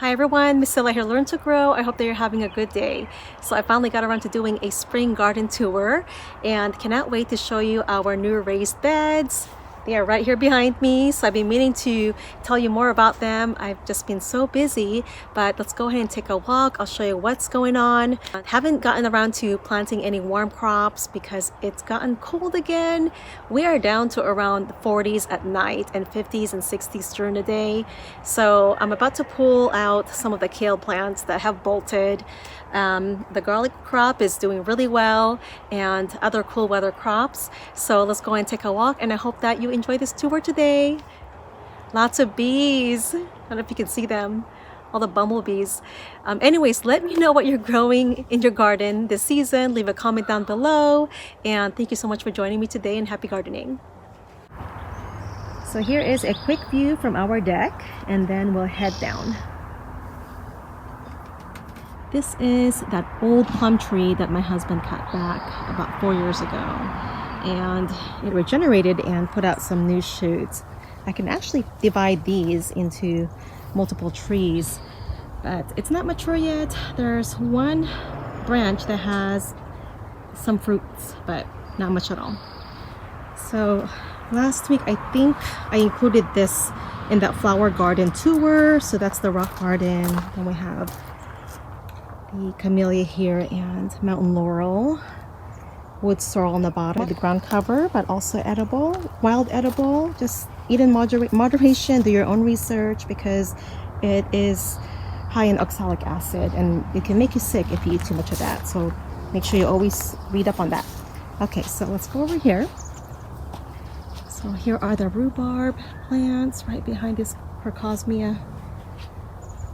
Hi everyone, Miss Silla here, Learn to Grow. I hope that you're having a good day. So I finally got around to doing a spring garden tour and cannot wait to show you our new raised beds. They are right here behind me, so I've been meaning to tell you more about them. I've just been so busy, but let's go ahead and take a walk. I'll show you what's going on. I haven't gotten around to planting any warm crops because it's gotten cold again. We are down to around the 40s at night and 50s and 60s during the day. So I'm about to pull out some of the kale plants that have bolted. The garlic crop is doing really well and other cool weather crops. So let's go and take a walk, and I hope that you enjoy this tour today. Lots of bees. I don't know if you can see them, all the bumblebees. Anyways, let me know what you're growing in your garden this season. Leave a comment down below, and thank you so much for joining me today, and happy gardening. So here is a quick view from our deck, and then we'll head down. This is that old plum tree that my husband cut back about 4 years ago, and it regenerated and put out some new shoots. I can actually divide these into multiple trees, but it's not mature yet. There's one branch that has some fruits, but not much at all. So last week I think I included this in that flower garden tour. So that's the rock garden. Then we have the Camellia here and mountain laurel, wood sorrel on the bottom, the ground cover, but also edible, wild edible. Just eat in moderation, do your own research, because it is high in oxalic acid and it can make you sick if you eat too much of that. So make sure you always read up on that. Okay, so let's go over here. So here are the rhubarb plants right behind this Crocosmia,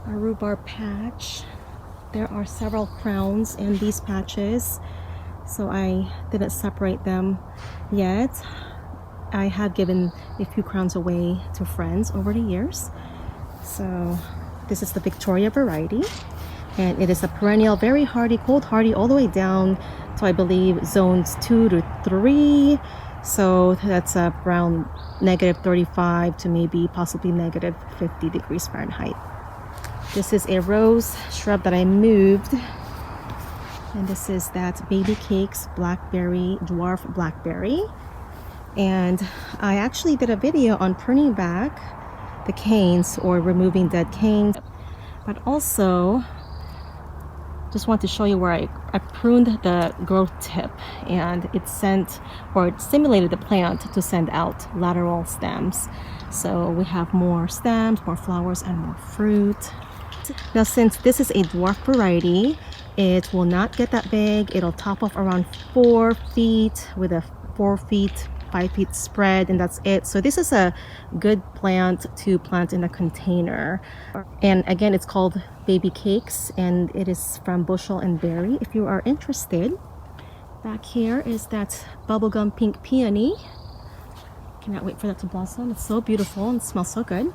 a rhubarb patch. There are several crowns in these patches, so I didn't separate them yet. I have given a few crowns away to friends over the years. So this is the Victoria variety, and it is a perennial, very hardy, cold hardy, all the way down to, I believe, zones 2 to 3. So that's around -35 to maybe possibly -50 degrees Fahrenheit. This is a rose shrub that I moved, and this is that Baby Cakes blackberry, dwarf blackberry. And I actually did a video on pruning back the canes or removing dead canes, but also just want to show you where I pruned the growth tip, and it sent, or it stimulated the plant to send out lateral stems. So we have more stems, more flowers, and more fruit. Now, since this is a dwarf variety, it will not get that big. It'll top off around 4 feet with a 4 feet, 5 feet spread, and that's it. So this is a good plant to plant in a container. And again, it's called Baby Cakes, and it is from Bushel and Berry if you are interested. Back here is that bubblegum pink peony. Cannot wait for that to blossom. It's so beautiful and smells so good.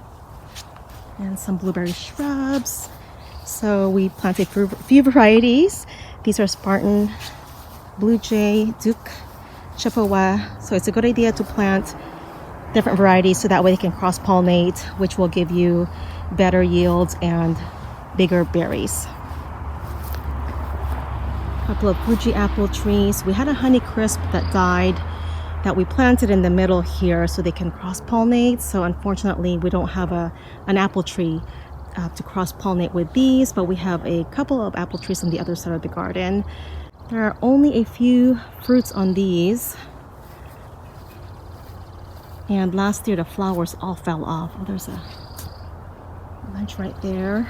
And some blueberry shrubs. So we planted a few varieties. These are Spartan, Blue Jay, Duke, Chippewa. So it's a good idea to plant different varieties so that way they can cross-pollinate, which will give you better yields and bigger berries. A couple of Fuji apple trees. We had a honey crisp that died that we planted in the middle here so they can cross-pollinate. So unfortunately we don't have an apple tree to cross-pollinate with these, but we have a couple of apple trees on the other side of the garden. There are only a few fruits on these, and last year the flowers all fell off. Oh, there's a bunch right there.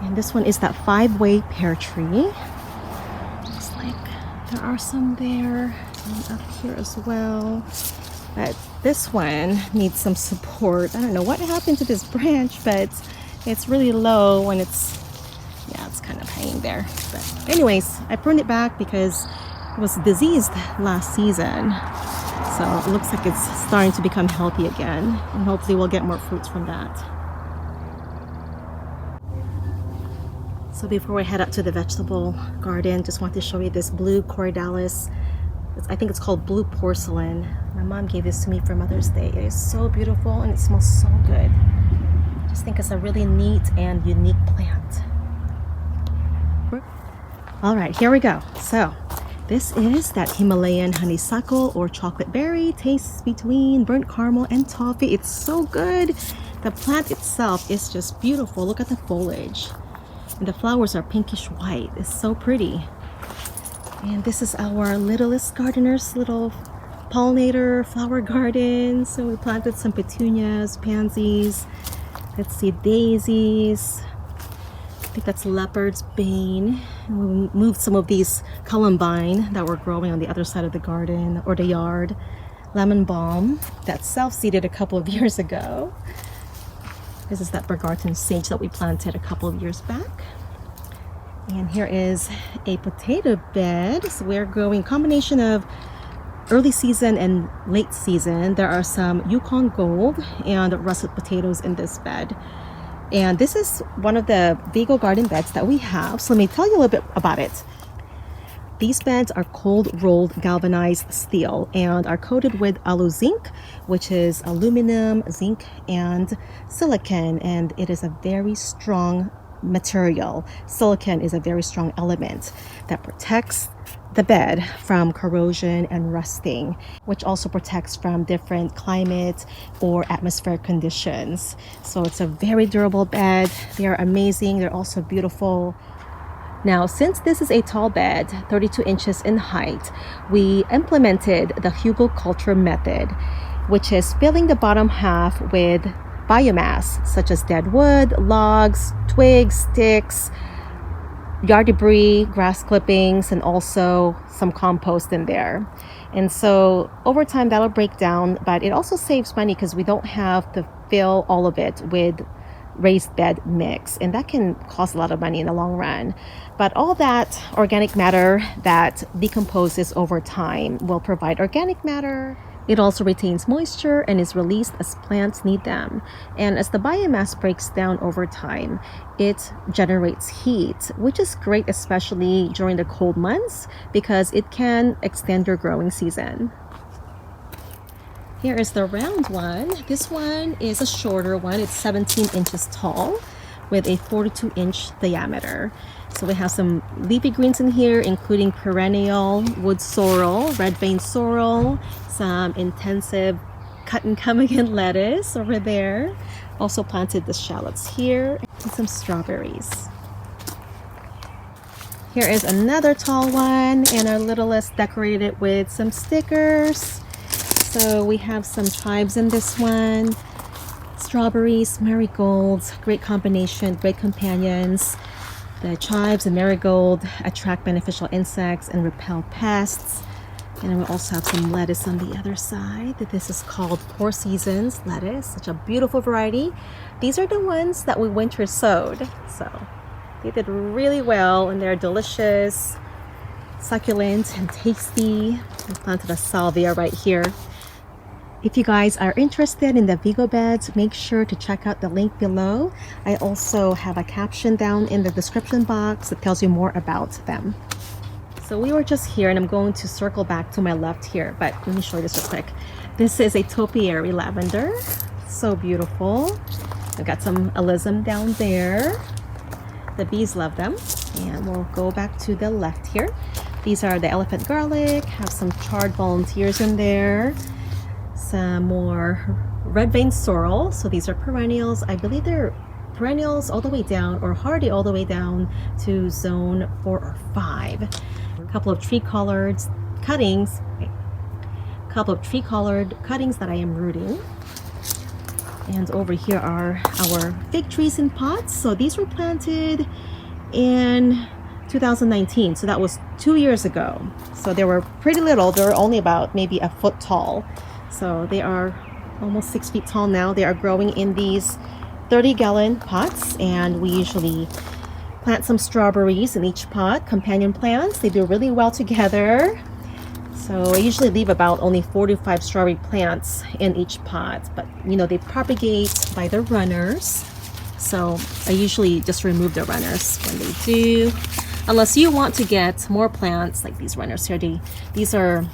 And this one is that 5-way pear tree. Looks like there are some there. And up here as well, but this one needs some support. I don't know what happened to this branch, but it's really low and it's kind of hanging there. But anyways, I pruned it back because it was diseased last season, so it looks like it's starting to become healthy again, and hopefully we'll get more fruits from that. So before we head up to the vegetable garden, just want to show you this blue Corydalis. I think it's called blue porcelain. My mom gave this to me for Mother's Day. It is so beautiful and it smells so good. just think it's a really neat and unique plant. All right, here we go. So this is that Himalayan honeysuckle or chocolate berry. Tastes between burnt caramel and toffee. It's so good. The plant itself is just beautiful. Look at the foliage. And the flowers are pinkish white. It's so pretty. And this is our littlest gardener's little pollinator flower garden. So we planted some petunias, pansies. Let's see, daisies. I think that's leopard's bane. And we moved some of these columbine that were growing on the other side of the garden or the yard. Lemon balm that's self-seeded a couple of years ago. This is that Bergarten sage that we planted a couple of years back. And here is a potato bed. So we're growing a combination of early season and late season. There are some Yukon Gold and russet potatoes in this bed. And this is one of the Vego Garden beds that we have. So let me tell you a little bit about it. These beds are cold rolled galvanized steel and are coated with Aluzinc, which is aluminum, zinc, and silicon. And it is a very strong material. Silicon is a very strong element that protects the bed from corrosion and rusting, which also protects from different climate or atmospheric conditions. So it's a very durable bed. They are amazing. They're also beautiful. Now, since this is a tall bed, 32 inches in height, we implemented the hugelkultur method, which is filling the bottom half with biomass such as dead wood, logs, twigs, sticks, yard debris, grass clippings, and also some compost in there. And so over time that'll break down, but it also saves money because we don't have to fill all of it with raised bed mix, and that can cost a lot of money in the long run. But all that organic matter that decomposes over time will provide organic matter. It also retains moisture and is released as plants need them. And as the biomass breaks down over time, it generates heat, which is great especially during the cold months because it can extend your growing season. Here is the round one. This one is a shorter one. It's 17 inches tall with a 42-inch diameter. So we have some leafy greens in here, including perennial wood sorrel, red vein sorrel, some intensive cut and come again lettuce over there. Also planted the shallots here and some strawberries. Here is another tall one, and our littlest decorated it with some stickers. So we have some chives in this one, strawberries, marigolds, great combination, great companions. The chives and marigold attract beneficial insects and repel pests. And then we also have some lettuce on the other side. This is called Four Seasons lettuce, such a beautiful variety. These are the ones that we winter sowed. So they did really well and they're delicious, succulent, and tasty. We planted a salvia right here. If you guys are interested in the Vego beds, make sure to check out the link below. I also have a caption down in the description box that tells you more about them. So we were just here, and I'm going to circle back to my left here, but let me show you this real quick. This is a Topiary Lavender. So beautiful. I've got some Aluzinc down there. The bees love them. And we'll go back to the left here. These are the elephant garlic, have some charred volunteers in there. Some more red vein sorrel. So these are perennials. I believe they're perennials all the way down, or hardy all the way down to zone 4 or 5. A couple of tree colored cuttings. That I am rooting. And over here are our fig trees in pots. So these were planted in 2019. So that was 2 years ago. So they were pretty little. They were only about maybe a foot tall. So they are almost 6 feet tall now. They are growing in these 30-gallon pots, and we usually plant some strawberries in each pot, companion plants. They do really well together. So I usually leave about only 4 to 5 strawberry plants in each pot, but you know, they propagate by the runners. So I usually just remove the runners when they do, unless you want to get more plants like these runners here. These are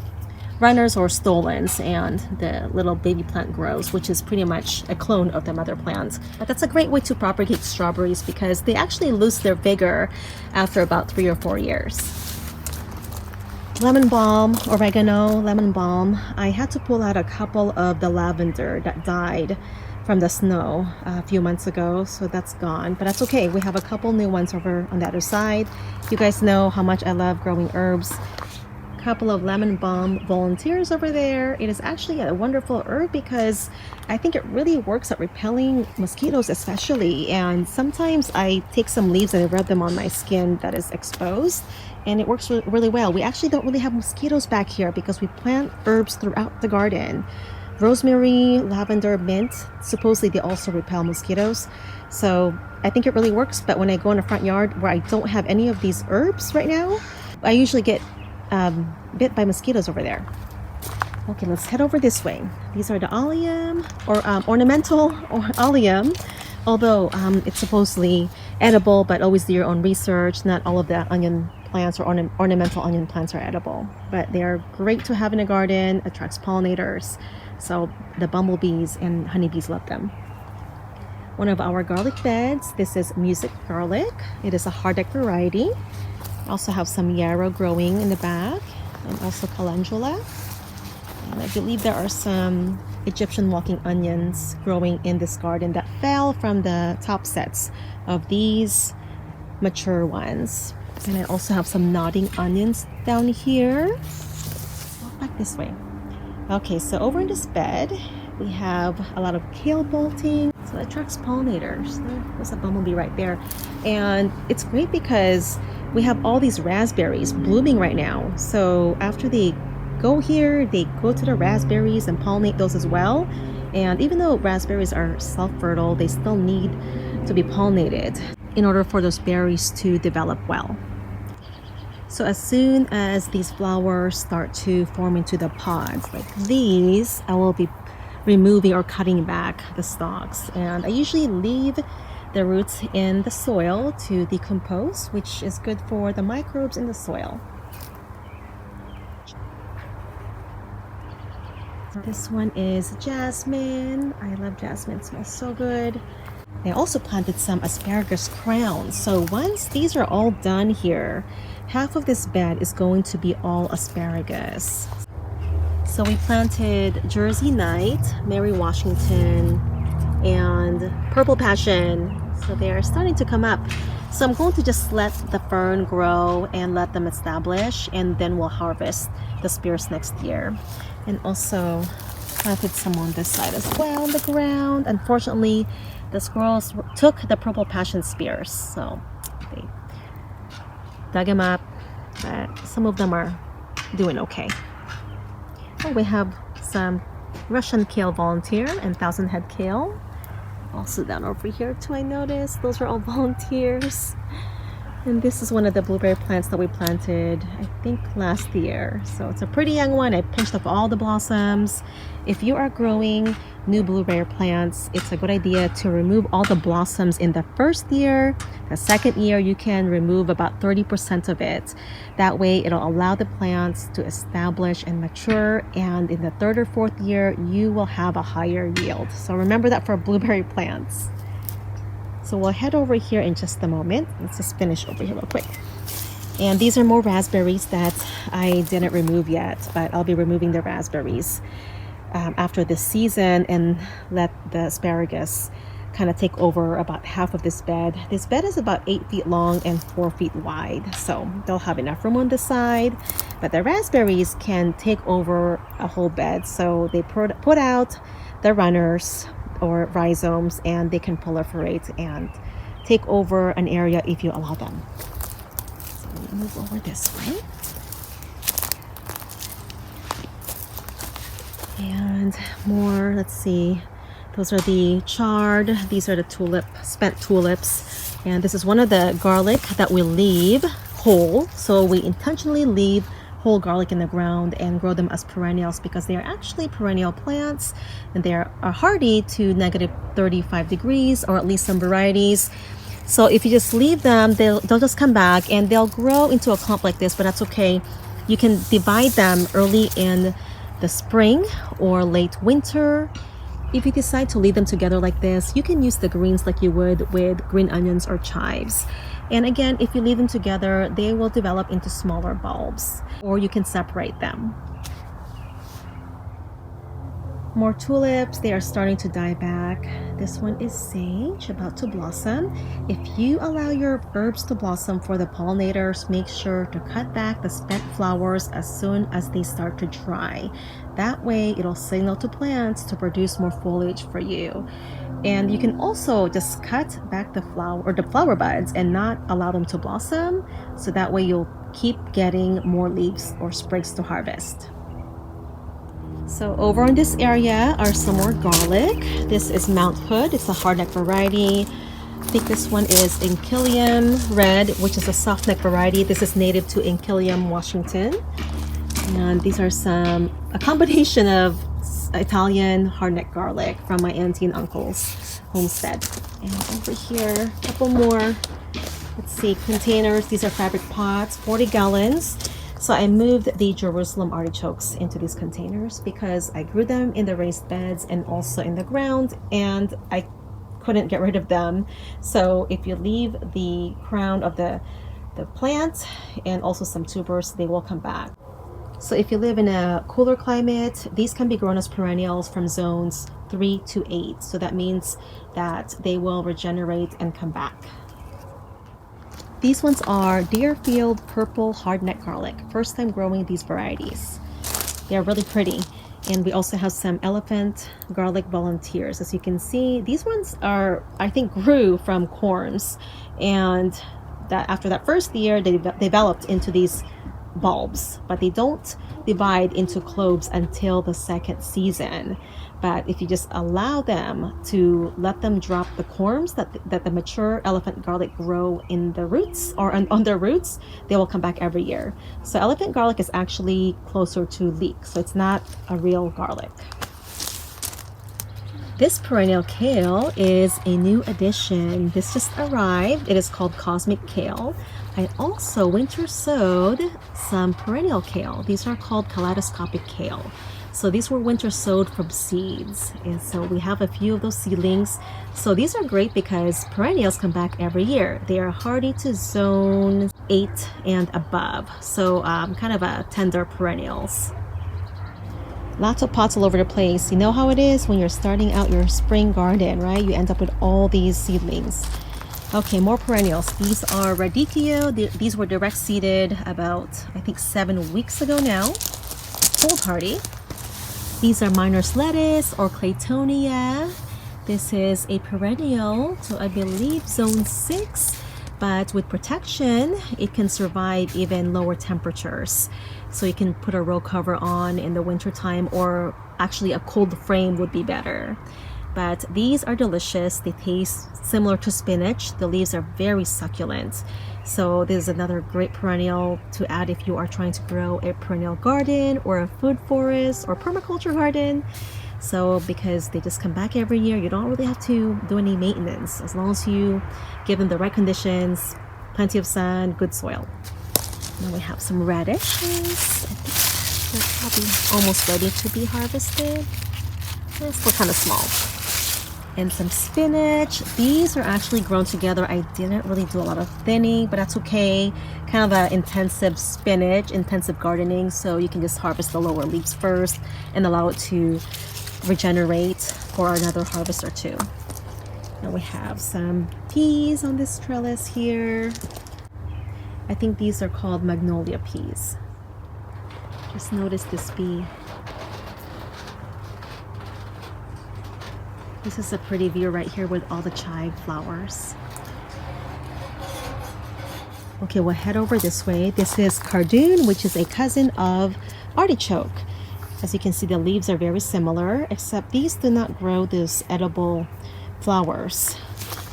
runners or stolons, and the little baby plant grows, which is pretty much a clone of the mother plant. But that's a great way to propagate strawberries because they actually lose their vigor after about 3 or 4 years. Lemon balm, oregano, lemon balm. I had to pull out a couple of the lavender that died from the snow a few months ago, so that's gone, but that's okay. We have a couple new ones over on the other side. You guys know how much I love growing herbs. Couple of lemon balm volunteers over there. It is actually a wonderful herb because I think it really works at repelling mosquitoes especially, and sometimes I take some leaves and I rub them on my skin that is exposed, and it works really well. We actually don't really have mosquitoes back here because we plant herbs throughout the garden. Rosemary, lavender, mint, supposedly they also repel mosquitoes, so I think it really works. But when I go in the front yard where I don't have any of these herbs right now, I usually get bit by mosquitoes over there. Okay, let's head over this way. These are the allium, or ornamental or allium, although it's supposedly edible, but always do your own research. Not all of the onion plants or ornamental onion plants are edible, but they are great to have in a garden, attracts pollinators. So the bumblebees and honeybees love them. One of our garlic beds, this is music garlic. It is a Hardneck variety. I also have some yarrow growing in the back, and also calendula. And I believe there are some Egyptian walking onions growing in this garden that fell from the top sets of these mature ones. And I also have some nodding onions down here. Walk back this way. Okay, so over in this bed, we have a lot of kale bolting. So it attracts pollinators. There's a bumblebee right there. And it's great because we have all these raspberries blooming right now. So after they go here, they go to the raspberries and pollinate those as well. And even though raspberries are self-fertile, they still need to be pollinated in order for those berries to develop well. So as soon as these flowers start to form into the pods like these, I will be removing or cutting back the stalks. And I usually leave the roots in the soil to decompose, which is good for the microbes in the soil. This one is jasmine. I love jasmine, it smells so good. I also planted some asparagus crowns. So once these are all done here, half of this bed is going to be all asparagus. So we planted Jersey Night, Mary Washington, and Purple Passion. So they are starting to come up. So I'm going to just let the fern grow and let them establish, and then we'll harvest the spears next year. And also planted some on this side as well on the ground. Unfortunately, the squirrels took the Purple Passion spears, so they dug them up, but some of them are doing okay. Oh, we have some Russian kale volunteer and thousand head kale. Also down over here too, I noticed. Those are all volunteers. And this is one of the blueberry plants that we planted, I think last year. So it's a pretty young one. I pinched off all the blossoms. If you are growing new blueberry plants, it's a good idea to remove all the blossoms in the first year. The second year, you can remove about 30% of it. That way, it'll allow the plants to establish and mature. And in the third or fourth year, you will have a higher yield. So remember that for blueberry plants. So we'll head over here in just a moment. Let's just finish over here real quick. And these are more raspberries that I didn't remove yet, but I'll be removing the raspberries after this season and let the asparagus kind of take over about half of this bed. This bed is about 8 feet long and 4 feet wide, so they'll have enough room on the side, but the raspberries can take over a whole bed. So they put out the runners or rhizomes, and they can proliferate and take over an area if you allow them. So let me move over this way. And more, let's see, those are the chard, these are the spent tulips, and this is one of the garlic that we leave whole. So we intentionally leave whole garlic in the ground and grow them as perennials because they are actually perennial plants, and they are hardy to -35 degrees, or at least some varieties. So if you just leave them, they'll just come back and they'll grow into a clump like this, but that's okay. You can divide them early in the spring or late winter. If you decide to leave them together like this, you can use the greens like you would with green onions or chives. And again, if you leave them together, they will develop into smaller bulbs, or you can separate them. More tulips, they are starting to die back. This one is sage, about to blossom. If you allow your herbs to blossom for the pollinators, make sure to cut back the spent flowers as soon as they start to dry. That way, it'll signal to plants to produce more foliage for you. And you can also just cut back the flower buds and not allow them to blossom. So that way you'll keep getting more leaves or sprigs to harvest. So over in this area are some more garlic. This is Mount Hood. It's a hardneck variety. I think this one is Inchilium Red, which is a softneck variety. This is native to Inchilium, Washington. And these are a combination of Italian hardneck garlic from my auntie and uncle's homestead. And over here, a couple more, let's see, containers. These are fabric pots, 40 gallons. So I moved the Jerusalem artichokes into these containers because I grew them in the raised beds and also in the ground, and I couldn't get rid of them. So if you leave the crown of the plant and also some tubers, they will come back. So if you live in a cooler climate, these can be grown as perennials from zones 3 to 8. So that means that they will regenerate and come back. These ones are Deerfield Purple Hardneck Garlic. First time growing these varieties. They're really pretty. And we also have some Elephant Garlic Volunteers. As you can see, these ones are, I think, grew from corms. And that after that first year, they developed into these bulbs, but they don't divide into cloves until the second season. But if you just allow them to let them drop the corms that the mature elephant garlic grow in the roots or on their roots, they will come back every year. So elephant garlic is actually closer to leek, so it's not a real garlic. This perennial kale is a new addition. This just arrived. It is called Cosmic Kale. I also winter sowed some perennial kale. These are called Kaleidoscopic Kale. So these were winter sowed from seeds. And so we have a few of those seedlings. So these are great because perennials come back every year. They are hardy to zone 8 and above. So kind of a tender perennials. Lots of pots all over the place. You know how it is when you're starting out your spring garden, right? You end up with all these seedlings. Okay, more perennials. These are Radicchio. These were direct seeded about, I think, 7 weeks ago now. Cold hardy. These are Miner's lettuce or Claytonia. This is a perennial to, I believe, zone 6. But with protection, it can survive even lower temperatures. So you can put a row cover on in the winter time, or actually a cold frame would be better. But these are delicious. They taste similar to spinach. The leaves are very succulent. So this is another great perennial to add if you are trying to grow a perennial garden or a food forest or permaculture garden. So because they just come back every year, you don't really have to do any maintenance as long as you give them the right conditions, plenty of sun, good soil. Now we have some radishes. I think they're probably almost ready to be harvested. They're still kind of small. And some spinach. These are actually grown together. I didn't really do a lot of thinning, but that's okay. Kind of an intensive spinach, intensive gardening. So you can just harvest the lower leaves first and allow it to regenerate for another harvest or two. Now we have some peas on this trellis here. I think these are called Magnolia Peas. Just notice this bee. This is a pretty view right here with all the chive flowers. Okay, we'll head over this way. This is Cardoon, which is a cousin of artichoke. As you can see, the leaves are very similar, except these do not grow these edible flowers,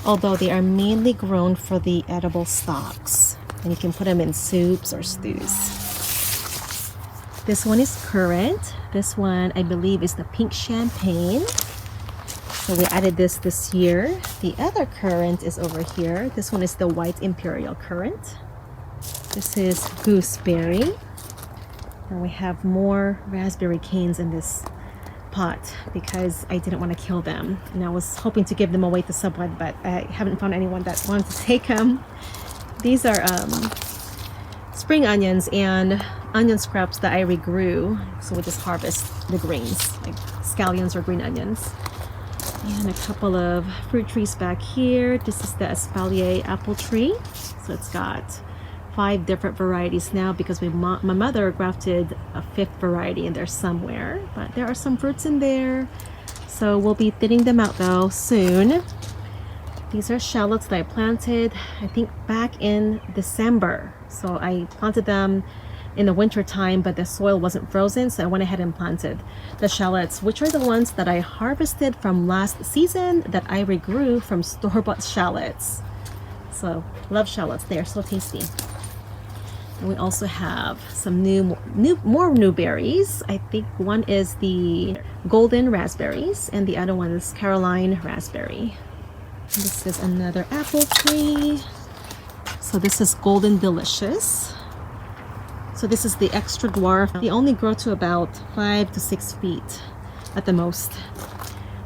although they are mainly grown for the edible stalks. And you can put them in soups or stews. This one is currant. This one, I believe, is the pink champagne. So we added this year. The other currant is over here. This one is the white imperial currant. This is gooseberry. And we have more raspberry canes in this pot because I didn't want to kill them. And I was hoping to give them away to someone, but I haven't found anyone that wanted to take them. These are spring onions and onion scraps that I regrew. So we just harvest the greens, like scallions or green onions. And a couple of fruit trees back here. This is the espalier apple tree. So it's got 5 different varieties now because my mother grafted a 5th variety in there somewhere, but there are some fruits in there, so we'll be thinning them out though soon. These are shallots that I planted, I think back in December. So I planted them in the winter time, but the soil wasn't frozen, so I went ahead and planted the shallots, which are the ones that I harvested from last season that I regrew from store-bought shallots. So love shallots, they are so tasty. And we also have some more new berries. I think one is the golden raspberries and the other one is Caroline raspberry. This is another apple tree. So this is golden delicious. So this is the extra dwarf. They only grow to about 5 to 6 feet at the most.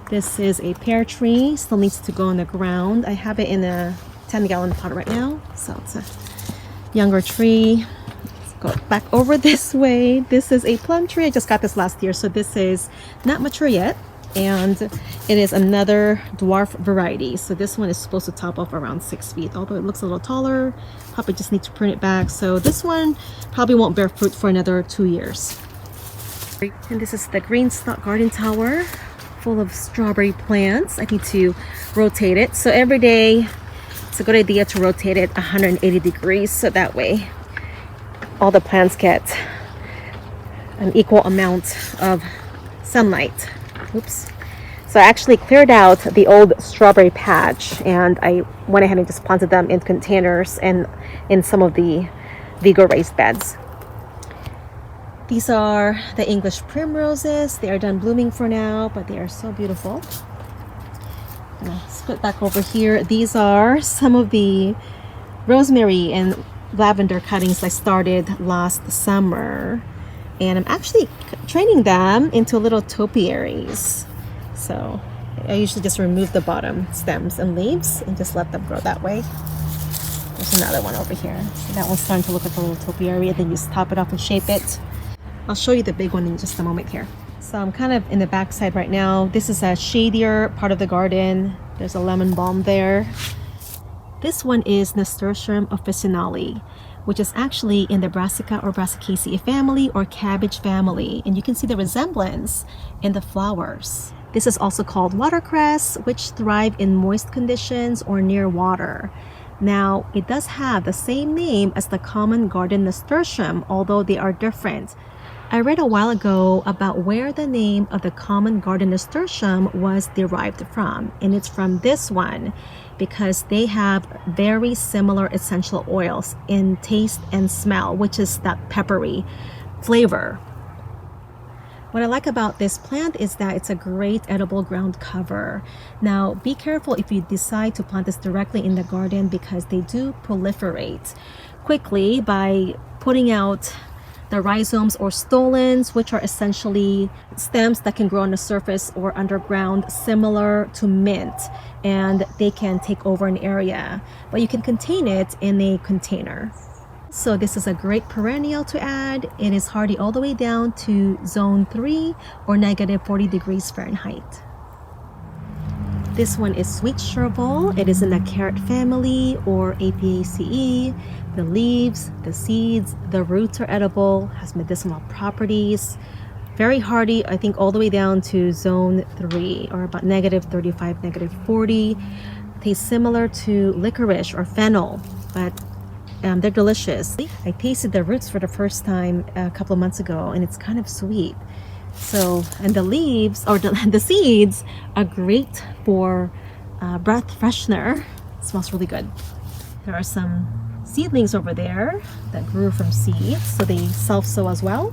This is a pear tree, still needs to go on the ground. I have it in a 10-gallon pot right now, so it's a younger tree. Let's go back over this way. This is a plum tree. I just got this last year, so this is not mature yet, and it is another dwarf variety. So this one is supposed to top off around 6 feet, although it looks a little taller. Probably just need to prune it back. So this one probably won't bear fruit for another 2 years. And this is the green stalk garden tower full of strawberry plants. I need to rotate it. So every day it's a good idea to rotate it 180 degrees, so that way all the plants get an equal amount of sunlight. Oops. So I actually cleared out the old strawberry patch and I went ahead and just planted them in containers and in some of the Vego raised beds. These are the English primroses. They are done blooming for now, but they are so beautiful. Split back over here. These are some of the rosemary and lavender cuttings I started last summer, and I'm actually training them into little topiaries. So I usually just remove the bottom stems and leaves and just let them grow that way. There's another one over here. So that one's starting to look like a little topiary, and then you just top it off and shape it. I'll show you the big one in just a moment here. So I'm kind of in the back side right now. This is a shadier part of the garden. There's a lemon balm there. This one is Nasturtium officinale, which is actually in the Brassica or Brassicaceae family or cabbage family. And you can see the resemblance in the flowers. This is also called watercress, which thrive in moist conditions or near water. Now, it does have the same name as the common garden nasturtium, although they are different. I read a while ago about where the name of the common garden nasturtium was derived from, and it's from this one because they have very similar essential oils in taste and smell, which is that peppery flavor. What I like about this plant is that it's a great edible ground cover. Now, be careful if you decide to plant this directly in the garden because they do proliferate quickly by putting out the rhizomes or stolons, which are essentially stems that can grow on the surface or underground, similar to mint, and they can take over an area, but you can contain it in a container. So this is a great perennial to add. It is hardy all the way down to zone 3 or negative 40 degrees Fahrenheit. This one is sweet chervil. It is in the carrot family or Apiaceae. The leaves, the seeds, the roots are edible, has medicinal properties. Very hardy, I think all the way down to zone 3 or about negative 35, negative 40. Tastes similar to licorice or fennel, but they're delicious. I tasted the roots for the first time a couple of months ago and it's kind of sweet. So, and the leaves or the seeds are great for breath freshener. It smells really good. There are some seedlings over there that grew from seeds, so they self-sow as well.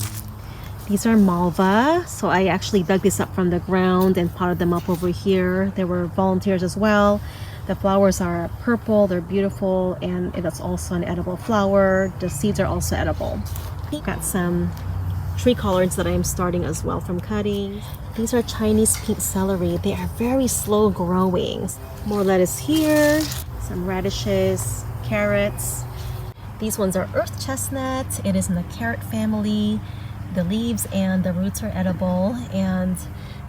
These are malva, so I actually dug this up from the ground and potted them up over here. There were volunteers as well. The flowers are purple, they're beautiful, and it is also an edible flower. The seeds are also edible. Got some tree collards that I am starting as well from cutting. These are Chinese pink celery. They are very slow growing. More lettuce here, some radishes, carrots. These ones are earth chestnut. It is in the carrot family. The leaves and the roots are edible, and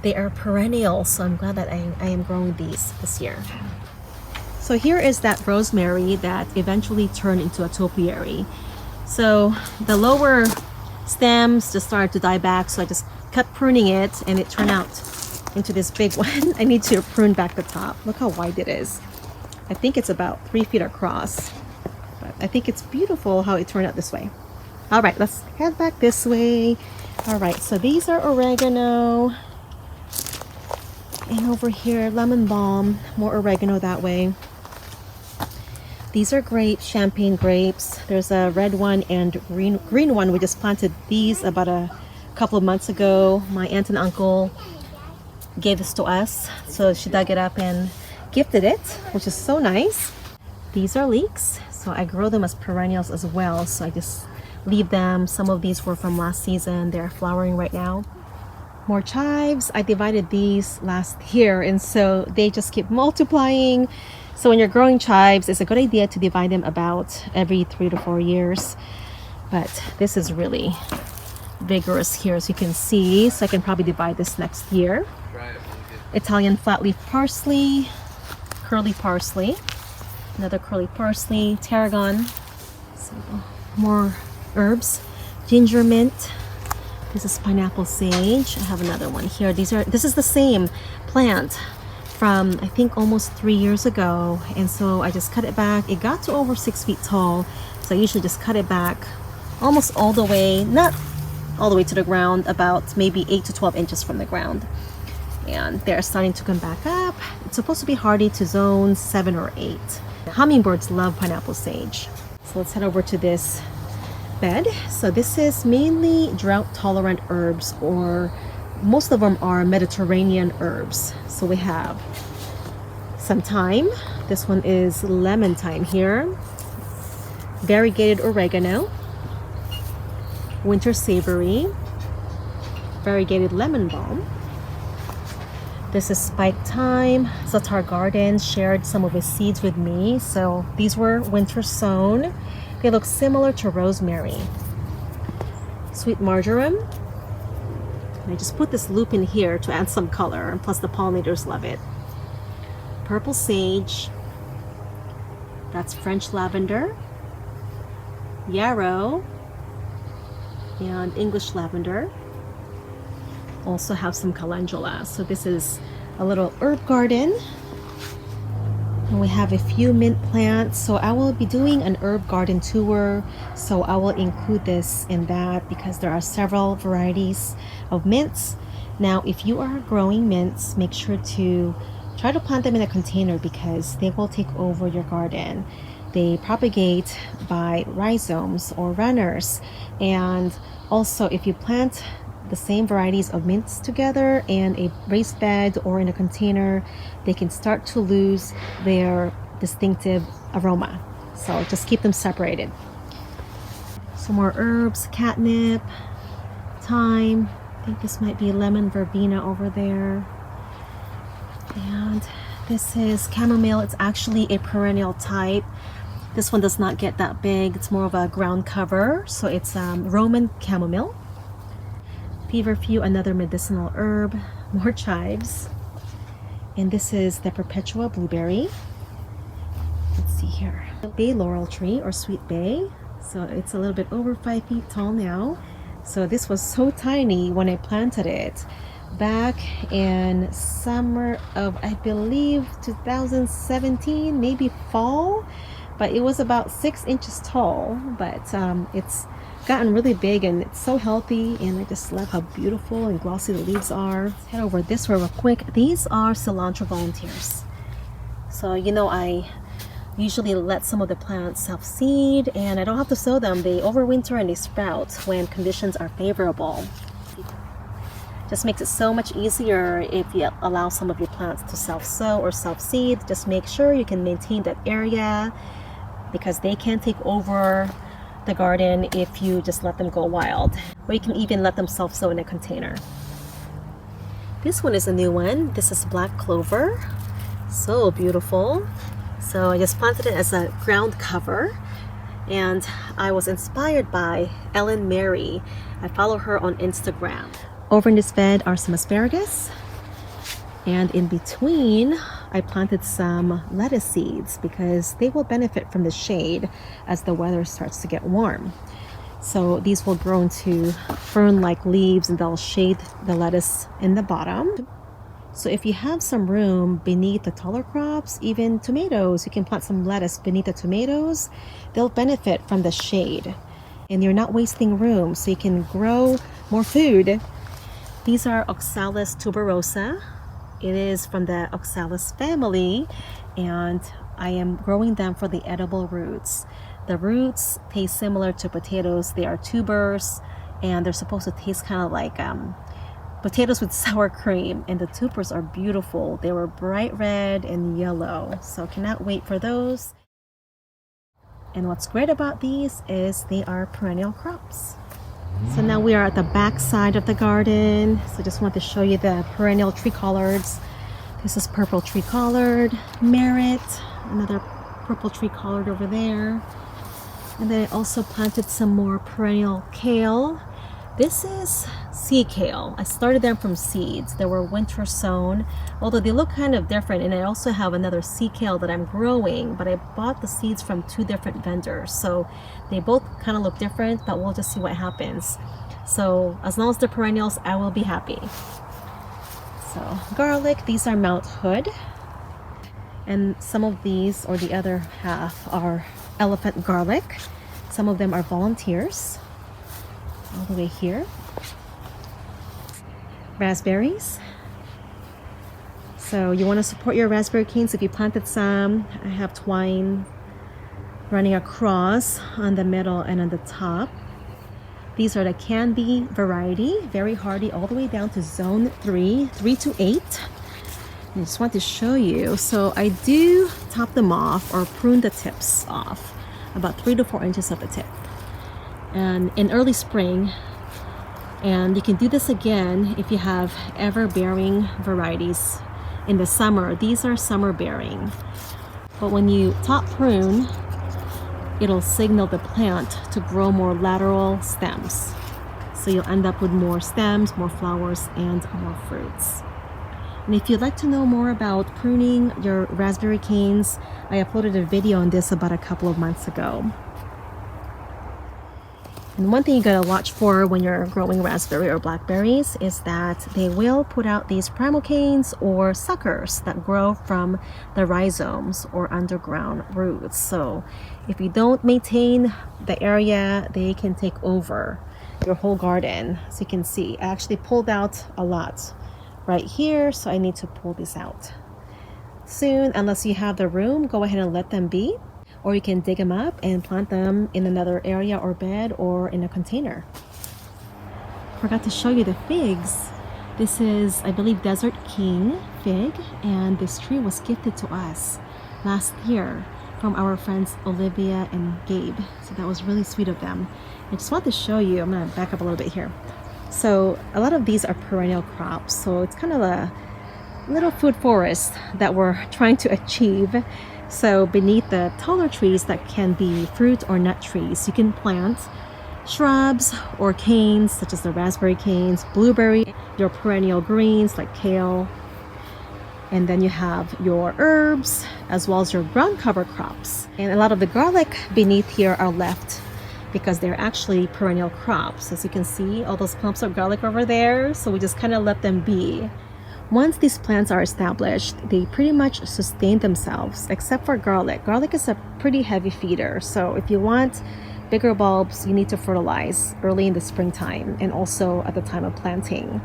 they are perennial, so I'm glad that I am growing these this year. So here is that rosemary that eventually turned into a topiary. So the lower stems just started to die back, so I just kept pruning it and it turned out into this big one. I need to prune back the top. Look how wide it is. I think it's about 3 feet across, but I think it's beautiful how it turned out this way. All right, let's head back this way. All right, so these are oregano, and over here lemon balm, more oregano that way. These are grapes, champagne grapes. There's a red one and green one. We just planted these about a couple of months ago. My aunt and uncle gave this to us, so she dug it up and gifted it, which is so nice. These are leeks, so I grow them as perennials as well, so I just leave them. Some of these were from last season. They're flowering right now. More chives. I divided these last year, and so they just keep multiplying. So when you're growing chives, it's a good idea to divide them about every 3 to 4 years. But this is really vigorous here, as you can see, so I can probably divide this next year. Italian flat leaf parsley, curly parsley, another curly parsley, tarragon, so more herbs, ginger mint. This is pineapple sage. I have another one here. This is the same plant from I think almost 3 years ago, and so I just cut it back. It got to over 6 feet tall, so I usually just cut it back almost all the way, not all the way to the ground, about maybe 8 to 12 inches from the ground. And they're starting to come back up. It's supposed to be hardy to zone 7 or 8. Hummingbirds love pineapple sage. So let's head over to this bed. So this is mainly drought tolerant herbs, or most of them are Mediterranean herbs. So we have some thyme. This one is lemon thyme here. Variegated oregano, winter savory, variegated lemon balm. This is spiked thyme. Vego Garden shared some of his seeds with me, so these were winter sown. They look similar to rosemary. Sweet marjoram. I just put this loop in here to add some color, and plus the pollinators love it. Purple sage. That's French lavender. Yarrow. And English lavender. Also have some calendula. So this is a little herb garden. And we have a few mint plants. So I will be doing an herb garden tour. So I will include this in that because there are several varieties of mints. Now, if you are growing mints, make sure to try to plant them in a container because they will take over your garden. They propagate by rhizomes or runners. And also, if you plant the same varieties of mints together in a raised bed or in a container, they can start to lose their distinctive aroma. So just keep them separated. Some more herbs, catnip, thyme. I think this might be lemon verbena over there. And this is chamomile. It's actually a perennial type. This one does not get that big. It's more of a ground cover. So it's Roman chamomile. Feverfew, another medicinal herb. More chives. And this is the Perpetua blueberry. Let's see here. Bay laurel tree or sweet bay. So it's a little bit over 5 feet tall now. So this was so tiny when I planted it back in summer of, I believe, 2017, maybe fall. But it was about 6 inches tall. But it's gotten really big and it's so healthy, and I just love how beautiful and glossy the leaves are. Let's head over this way real quick. These are Cilantro Volunteers. So you know, I usually let some of the plants self-seed and I don't have to sow them. They overwinter and they sprout when conditions are favorable. Just makes it so much easier if you allow some of your plants to self-sow or self-seed. Just make sure you can maintain that area because they can take over the garden if you just let them go wild, or you can even let them self-sow in a container. This one is a new one. This is black clover. So beautiful. So I just planted it as a ground cover, and I was inspired by Ellen Mary. I follow her on Instagram. Over in this bed are some asparagus, and in between I planted some lettuce seeds because they will benefit from the shade as the weather starts to get warm. So these will grow into fern-like leaves and they'll shade the lettuce in the bottom. So if you have some room beneath the taller crops, even tomatoes, you can plant some lettuce beneath the tomatoes. They'll benefit from the shade and you're not wasting room, so you can grow more food. These are Oxalis Tuberosa. It is from the Oxalis family, and I am growing them for the edible roots. The roots taste similar to potatoes. They are tubers, and they're supposed to taste kind of like potatoes with sour cream, and the tubers are beautiful. They were bright red and yellow, so cannot wait for those. And what's great about these is they are perennial crops. So now we are at the back side of the garden. So just want to show you the perennial tree collards. This is purple tree collard, merit, another purple tree collard over there. And then I also planted some more perennial kale. This is sea kale. I started them from seeds. They were winter sown, although they look kind of different. And I also have another sea kale that I'm growing, but I bought the seeds from 2 different vendors. So they both kind of look different, but we'll just see what happens. So as long as they're perennials, I will be happy. So garlic, these are Mount Hood. And some of these, or the other half, are elephant garlic. Some of them are volunteers. All the way here. Raspberries. So you want to support your raspberry canes if you planted some. I have twine running across on the middle and on the top. These are the candy variety, very hardy, all the way down to zone 3 to 8. I just want to show you. So I do top them off or prune the tips off, about 3 to 4 inches of the tip. And in early spring, and you can do this again if you have ever bearing varieties in the summer. These are summer bearing, but when you top prune, it'll signal the plant to grow more lateral stems, so you'll end up with more stems, more flowers, and more fruits. And if you'd like to know more about pruning your raspberry canes, I uploaded a video on this about a couple of months ago. And one thing you gotta watch for when you're growing raspberry or blackberries is that they will put out these primocanes or suckers that grow from the rhizomes or underground roots. So if you don't maintain the area, they can take over your whole garden. So you can see, I actually pulled out a lot right here, so I need to pull this out soon. Unless you have the room, go ahead and let them be. Or you can dig them up and plant them in another area or bed or in a container. Forgot to show you the figs. This is, I believe, Desert King fig, and this tree was gifted to us last year from our friends Olivia and Gabe. So that was really sweet of them. I just want to show you, I'm gonna back up a little bit here. So a lot of these are perennial crops, so it's kind of a little food forest that we're trying to achieve. So beneath the taller trees that can be fruit or nut trees, you can plant shrubs or canes such as the raspberry canes, blueberry, your perennial greens like kale, and then you have your herbs as well as your ground cover crops. And a lot of the garlic beneath here are left because they're actually perennial crops. As you can see, all those clumps of garlic over there, so we just kind of let them be. Once these plants are established, they pretty much sustain themselves, except for garlic. Garlic is a pretty heavy feeder, so if you want bigger bulbs, you need to fertilize early in the springtime and also at the time of planting.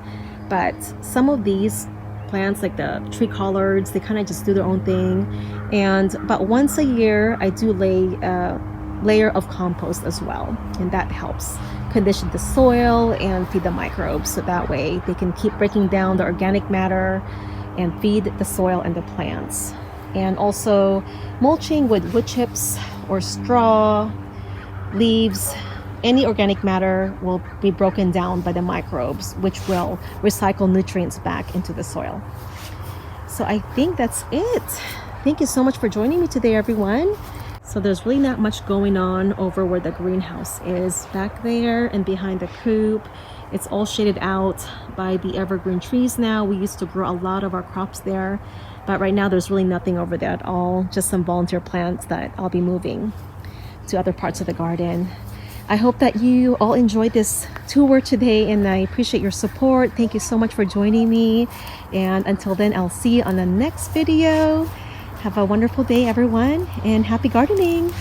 But some of these plants, like the tree collards, they kind of just do their own thing. And about once a year, I do lay a layer of compost as well, and that helps condition the soil and feed the microbes, so that way they can keep breaking down the organic matter and feed the soil and the plants. And also mulching with wood chips or straw leaves, any organic matter will be broken down by the microbes, which will recycle nutrients back into the soil. So I think that's it. Thank you so much for joining me today, everyone. So there's really not much going on over where the greenhouse is. Back there and behind the coop, it's all shaded out by the evergreen trees now. We used to grow a lot of our crops there, but right now there's really nothing over there at all, just some volunteer plants that I'll be moving to other parts of the garden. I hope that you all enjoyed this tour today, and I appreciate your support. Thank you so much for joining me. And until then, I'll see you on the next video. Have a wonderful day, everyone, and happy gardening.